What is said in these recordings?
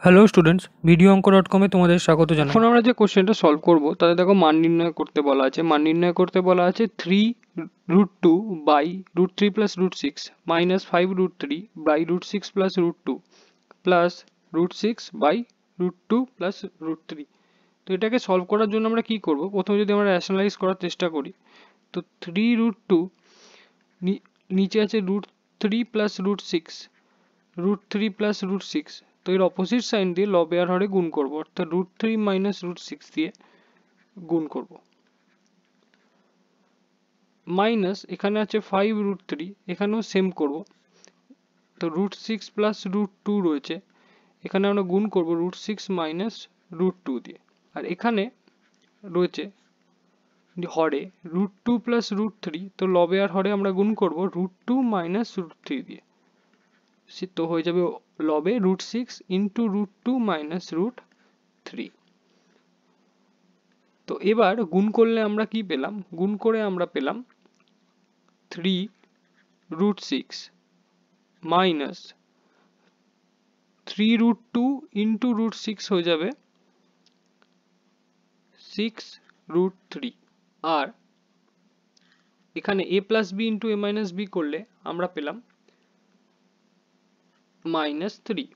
Hello students, video অঙ্ক dot কমে তোমাদের স্বাগত জানাই। এখন আমরা যে কোশ্চেনটা সলভ করব তাতে দেখো মান নির্ণয় করতে বলা আছে। মান নির্ণয় করতে বলা আছে 3√2 by √3 plus √6 minus 5√3 by √6 plus √2 plus √6 by √2 plus √3। তো এটাকে সলভ করার জন্য আমরা কি করব, প্রথমে যদি আমরা র্যাশনালাইজ করার চেষ্টা করি তো 3√2 নিচে আছে √3 প্লাস √6 √3 প্লাস √6, তো এর অপোজিট সাইন দিয়ে লবে আর হরে গুণ করব, অর্থাৎ √3 মাইনাস √6 দিয়ে গুণ করব। মাইনাস এখানে আছে 5√3, এখানেও সেম করব। তো √6 প্লাস √2 রয়েছে, এখানে আমরা গুণ করব √6 মাইনাস √2 দিয়ে। আর এখানে রয়েছে হরে √2 প্লাস √3, তো লবে আর হরে আমরা গুণ করব √2 মাইনাস √3 দিয়ে। তো হয়ে যাবে লবে √6 ইন্টু √2 মাইনাস √3। তো এবার গুণ করলে আমরা কি পেলাম, গুণ করে আমরা পেলাম 3√6 মাইনাস 3√2 ইন্টু √6 হয়ে যাবে 6√3। আর এখানে a plus b into a minus b করলে আমরা পেলাম -3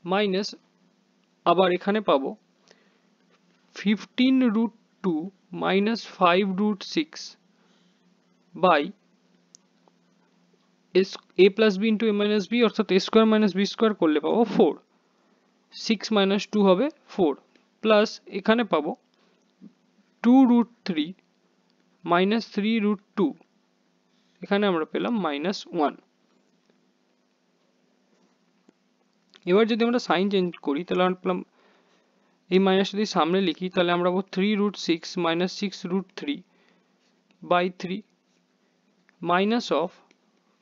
মাইনাস, আবার এখানে পাবো 15√2 minus 5√6 by a plus b into a minus b, অর্থাৎ a square minus b square করলে পাবো 4, 6 মাইনাস 2 হবে 4, প্লাস এখানে পাবো 2√3 মাইনাস 3√2, এখানে আমরা পেলাম -1। এবার যদি আমরা সাইন চেঞ্জ করি তাহলে আমরা পেলাম, এই মাইনাস যদি সামনে লিখি তাহলে আমরা পাবো 3√6 minus 6√3 by 3 minus of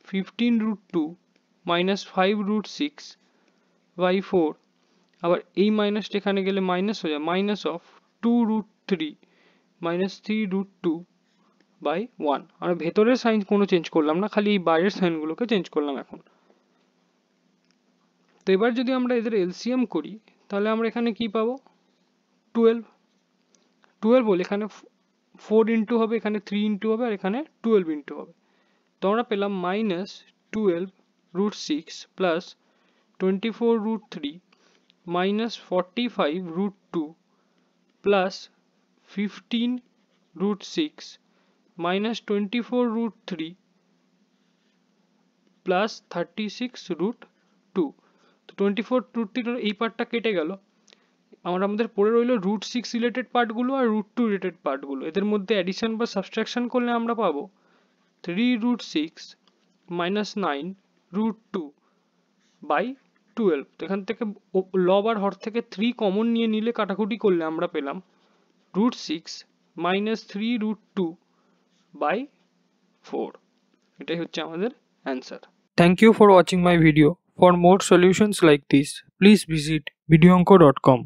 15√2 minus 5√6 by 4। আবার এই মাইনাসটা এখানে গেলে মাইনাস হয়ে যায়, মাইনাস অফ 2√3 মাইনাস 3√2 বাই 1। আমরা ভেতরের সাইন কোনো চেঞ্জ করলাম না, খালি এই বাইরের সাইনগুলোকে চেঞ্জ করলাম এখন। তো এবার যদি আমরা এদের এলসিএম করি তাহলে আমরা এখানে কি পাবো, 12 বলে এখানে 4 ইন্টু হবে, এখানে 3 ইন্টু হবে, আর এখানে 12 ইন্টু হবে। তো আমরা পেলাম -12√6 plus 24√3 minus 45√2 plus 15√6 minus 24√3 plus 36√2। তো 24√3 এই পার্টটা কেটে গেল, আমাদের পড়ে রইল √6 রিলেটেড পার্টগুলো আর √2 রিলেটেড পার্টগুলো। এদের মধ্যে অ্যাডিশন বা সাবট্রাকশন করলে আমরা পাবো 3√6 মাইনাস 9√2 বাই 12। তো এখান থেকে লব আর হর থেকে 3 কমন নিয়ে নিলে কাটাকুটি করলে আমরা পেলাম √6 মাইনাস 3√2 বাই 4। এটাই হচ্ছে আমাদের answer. Thank you for watching my video. For more solutions like this, please visit videoonko.com.